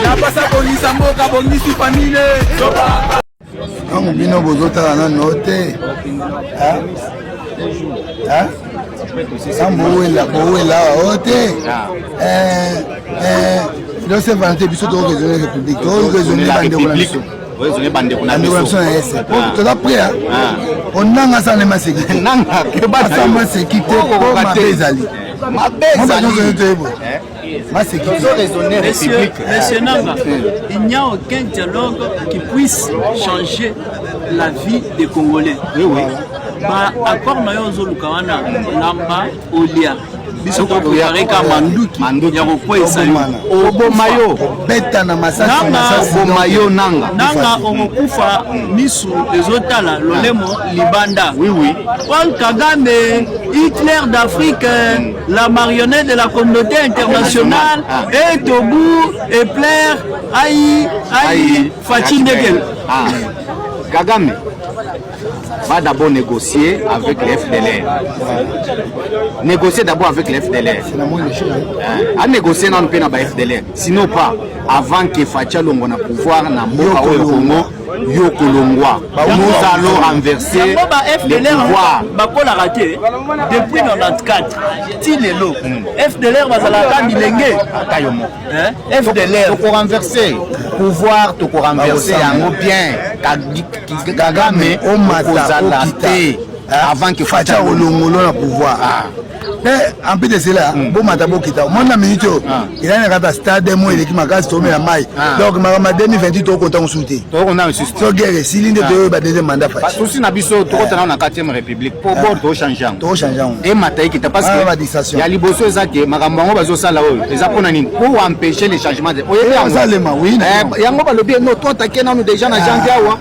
Ya pasa bongisa mboka bongisi famille. Quand bino bozota na note. Bowela ote. Dans cette vente biso to raisonner république, to raisonner bande pour la mission. Tu as pris on n'a pas de sécurité. Nanga que ba sama sécurité pour ma bezali. Ma bezali. Monsieur Nanga, il n'y a aucun dialogue qui puisse changer la vie des Congolais. Oui, oui. Bah, accord na yo zolukawana namba olia. Biso ko yareka manduki ya ko esali. Obo mayo beta na masasi obo mayo nanga omokufa misu ezotala lolemo libanda. Oui, oui. Paul Kagame, Hitler d'Afrique, la marionnette de la communauté internationale, et Tobu, Epler, Aïe, Fatih Ndegel. Kagame va d'abord négocier avec les FDLR. Négocier d'abord avec les FDLR. À négocier dans le pays de FDLR. Sinon pas, avant que Fatia Longo na pouvoir na Mboka au Congo, Yokolongwa. Nous allons renverser le pouvoir. Bakola raté depuis 94. Tilelo. FDLR bazalaka milenge. FDLR pour renverser pouvoir, pour renverser en bien. Kagame au Mazalate avant que Fatia Olongolo na pouvoir. Mais en plus de cela, bon matabo kita. Mon ami il a un stade moi il qui m'a cassé tomber la maille. Donc ma 2028 to content souté. On a un système. So guerre s'il de ba deuxième mandat fa. Souci na biso to content na 4e république pour to changeant. To changeant. Et matai kita parce que ya liboso ezake makambo ngo bazo sala oyo. Eza pona nini pour empêcher les changements. Oui. Yango ba lobi no to attaquer na nous déjà na janvier awa.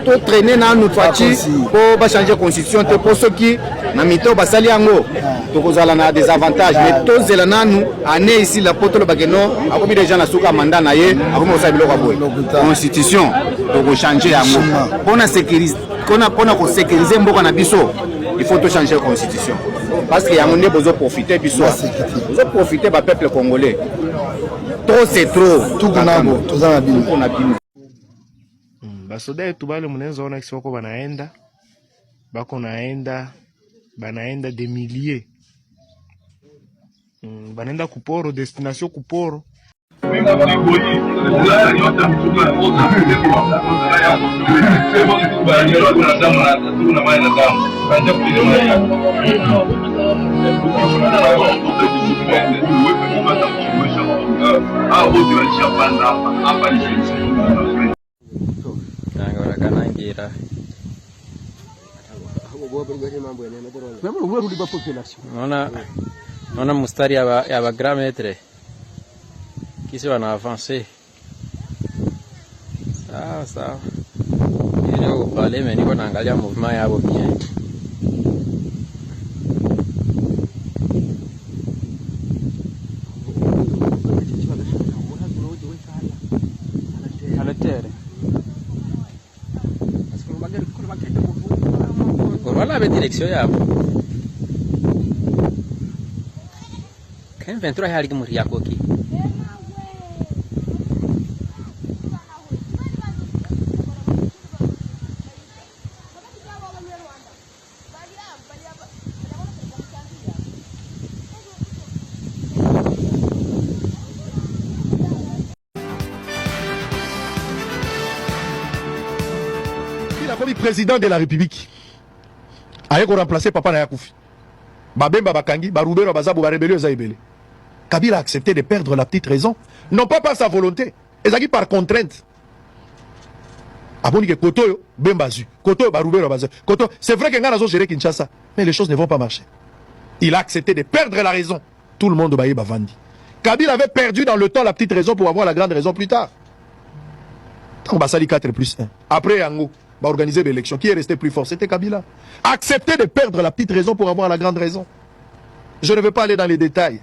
Pour traîner dans notre parti pour changer la constitution pour ceux qui na mito basali yango to na des avantages mais tous les nous année ici la poto le bageno a combien de gens na suka mandat na ye a combien ça bilo kwa constitution pour changer yango pour na sécuriser pour sécuriser mboka na biso il faut to changer la constitution parce que yango ne besoin profiter biso besoin profiter ba peuple congolais trop c'est trop tout kunambo to za na bino basoda yetu bale mnaweza ona kisi wako banaenda de milliers banaenda kuporo destination kuporo Naona mustari ya ba grand maître kisi wana avancer sawa ndio pale mimi niko naangalia movement yao bien voilà la direction yabo quand 23 hali kimuri yako ki président de la République aye ko remplacer papa na Yakoufi babemba bakangi barubero bazabu ba rébellion za ebele. Kabila a accepté de perdre la petite raison, non pas par sa volonté, ezaki par contrainte. Aboni ke kotoyo bembazu kotoyo barubero baza koto, c'est vrai que ngana zo gérer Kinshasa mais les choses ne vont pas marcher. Il a accepté de perdre la raison, tout le monde baye bavandi. Kabila avait perdu dans le temps la petite raison pour avoir la grande raison plus tard. Tant basali 4+1 après Yango va organiser l'élection. Qui est resté plus fort? C'était Kabila. Accepter de perdre la petite raison pour avoir la grande raison. Je ne vais pas aller dans les détails.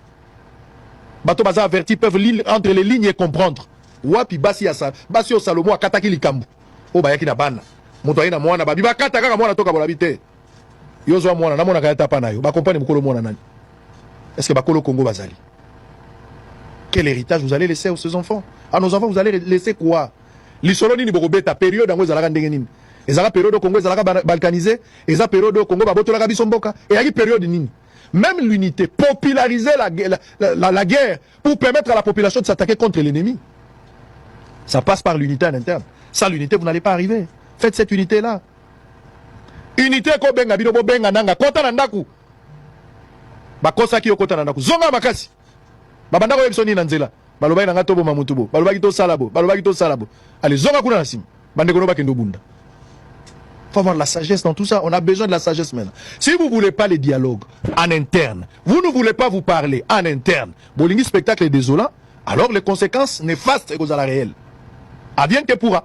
Bato Baza averti peuvent lire entre les lignes et comprendre. Wapi basi asa, basi o Salomo akataki likambu. O bayaki na bana. Moto ayina mwana babi bakata kaka mwana toka bolabite. Yozo mwana na mwana kayata pa na yo. Ba compagnie mukolo mwana nani? Est-ce que bakolo Congo bazali? Quel héritage vous allez laisser à ces enfants? À nos enfants, vous allez laisser quoi? L'isolo nini bokobeta période ngo ezalaka ndenge nini? Ezalaka période au Congo ezalaka balkanisé, ezalaka période au Congo babotolaka biso mboka, et yaki période nini? Même l'unité, populariser la guerre pour permettre à la population de s'attaquer contre l'ennemi. Ça passe par l'unité en interne. Sans l'unité, vous n'allez pas arriver. Faites cette unité-là. Unité ko benga bino bo benga nanga kota na ndaku. Ba kosa ki okota na ndaku. Zonga makasi. Ba bandako yebisoni na nzela. Baloba na ngato bo mamutubo. Baloba ki to salabo. Baloba ki to salabo. Allez, zonga kuna na sim. Bandeko no ba kendo bunda. Faut avoir de la sagesse dans tout ça. On a besoin de la sagesse maintenant. Si vous ne voulez pas les dialogues en interne, vous ne voulez pas vous parler en interne, Bolingi spectacle est désolant, alors les conséquences néfastes sont à la réelle. Advienne que pourra.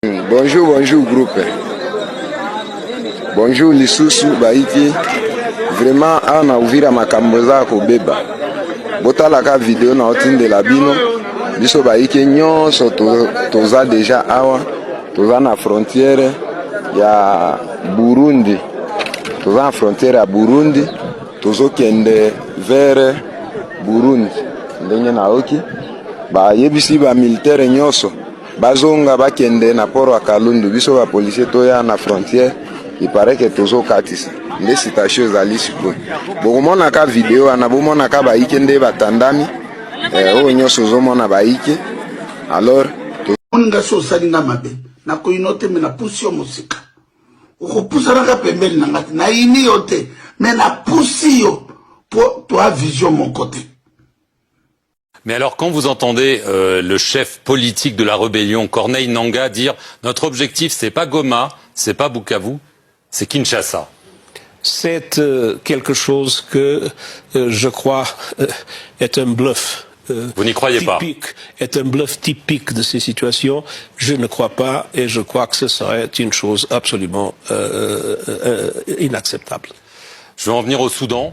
Bonjour groupe. Bonjour Lisusu Baiki. Vraiment on a ouvert makambo za ko beba. Botala ka vidéo na otinde la bino. Biso Baiki nyonso toza déjà awa. Toza na frontière ya Burundi. Toza na frontière ya Burundi. Tozo kende vers Burundi. Ndenge na oki. Ba yebisi ba militaire nyonso. Bazonga bakende na poro Kalundu biso ba policier toya na frontière. Il paraît que tozo katisa. Nde citation ezali siko. Bokomona ka vidéo ana bomona ka baike nde batandami. O nyonso zomona baike. Alors oninga so salinga mabe na ko inote me na pusi yo musika. Ukupusa raka pembeni na ngati na ini yote me na pusi yo pour toi vision mon côté. Mais alors, quand vous entendez le chef politique de la rébellion, Corneille Nangaa, dire « Notre objectif, c'est pas Goma, c'est pas Bukavu, c'est Kinshasa ». C'est quelque chose que je crois est un bluff. Vous n'y croyez pas? Est un bluff typique de ces situations. Je ne crois pas et je crois que ce serait une chose absolument inacceptable. Je vais en venir au Soudan.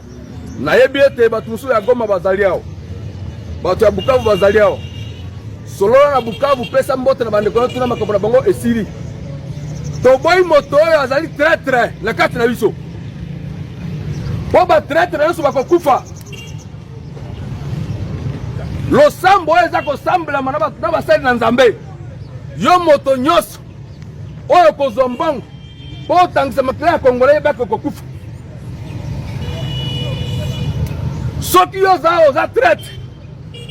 Bato ya Bukavu bazali awo solola na Bukavu pesa mbote na bandeko na tuna makambo na bango esili toboyi moto oyo azali traître na kati na biso po ba traître nyonso bakokufa losambo oyo eza kosambelama na basali na Nzambe yo moto nyonso oyo kozwa mbongo po otangisa makila ya Kongole yebaka kokufa soki yo oza traître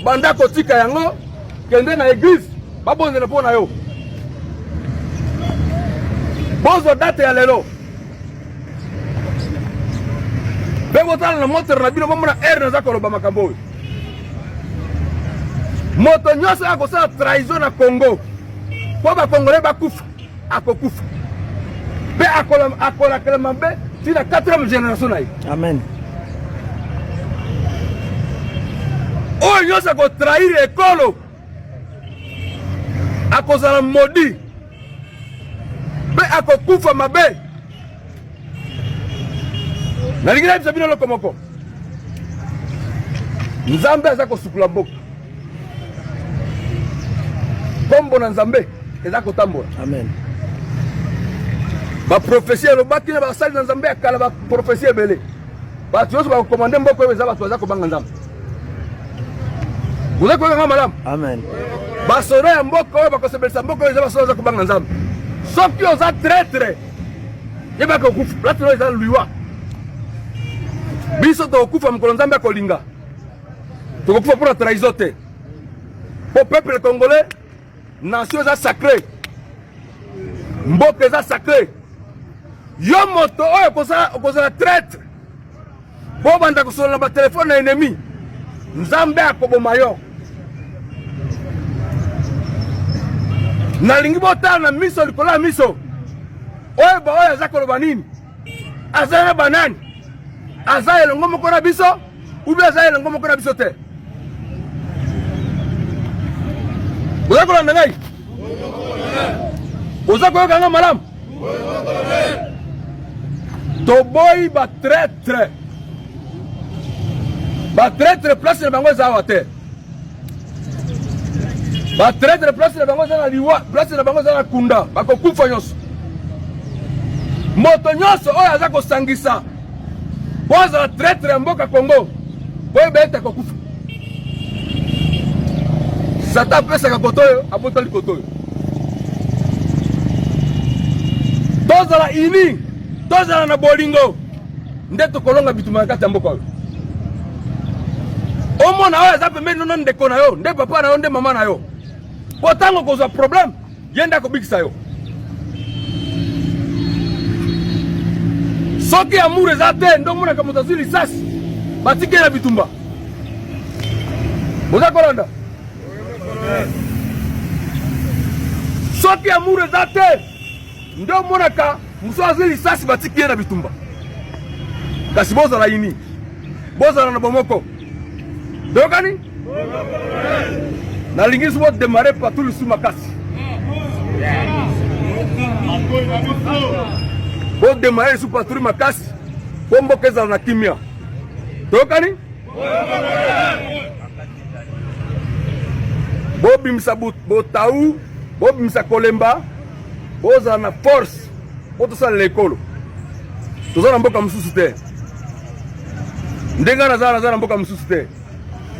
banda kotika yango kende na église babonze na pona yo bozo date ya lelo bebo tala na moteur na bino bomona air na zakoloba makambo moto nyonso akosala trahison na Congo po bakongole bakufa akokufa pe akolakela mabe tina 4e génération na ye. Amen. Oyo nyonso akotrahir ekolo akozala modi pe akokufa mabe nalingi nayebisa bino eloko moko Nzambe aza kosukula mboka kombo na Nzambe eza kotambola. Amen. Baprofesie elobaki na basali na Nzambe akala baprofesie ebele bato nyonso bakokomande mboka oyo eza bato baza kobanga Nzambe. Vous êtes quoi, madame? Amen. Basora ya mboka oyo bakosebelisa mboka oyo eza basora za kubanga Nzambe. Soki oza traître yeba ko kufa latino eza luiwa. Biso to kufa mukolo Nzambe akolinga. To kufa pour la trahison te. Pour peuple congolais, nation eza sacré. Mboka eza sacré. Yo moto oyo kozala traître. Bo banda kosola ba téléphone na ennemi. Nzambe akoboma yo. Nalingi botala na miso likola miso. Oyo ba oyo aza koloba nini? Aza na banani? Aza elongo moko na biso? Ubi aza elongo moko na biso te? Oza kolanda ngai? Oza koyoka nga malamu? Toboyi ba traître. Ba traître place na bango za water. Ba traître place na bango za na liwa, place na bango za na kunda, bakokufa nyonso. Moto nyonso oyo aza kosangisa. Boza la traître ya mboka Congo. boyeba ete akokufa. Satan apesaka koto oyo abotoli koto oyo. Tozala ini, tozala na bolingo, nde tokolonga bituma na kati ya mboka oyo. Omona oyo aza pembeni nono ndeko na yo, nde papa na yo, nde mama na yo. Po tango kozwa problème, ye nde akobikisa yo. Soki amour eza te, nde omonaka moto azwi lisasi, batiki na bitumba. Boza kolanda? Soki amour eza te, nde omonaka moto azwi lisasi, batiki na bitumba. Kasi bozala ini, bozala na bomoko. Dokani? Nalingi subo démarrer par tout le sous makasi. Bo démarrer sous patrouille makasi. Bo mboka ezala na kimia. Dokani? Bo bimisa botaou, bo bimisa kolemba, bo zala na force. Bo tosala l'école. Tozala mboka mususu te. Ndenga nazala mboka mususu te.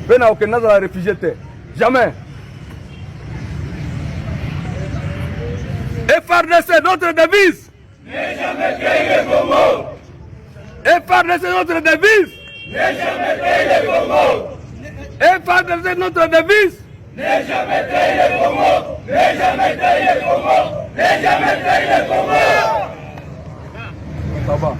Pena aucun nazala réfugié te. Jamais. FARDC, notre devise. N'est jamais créé le Congo. FARDC, notre devise. N'est jamais créé le Congo. FARDC, notre devise. N'est jamais créé le Congo. N'est jamais créé le Congo. N'est jamais créé le Congo. Ça va.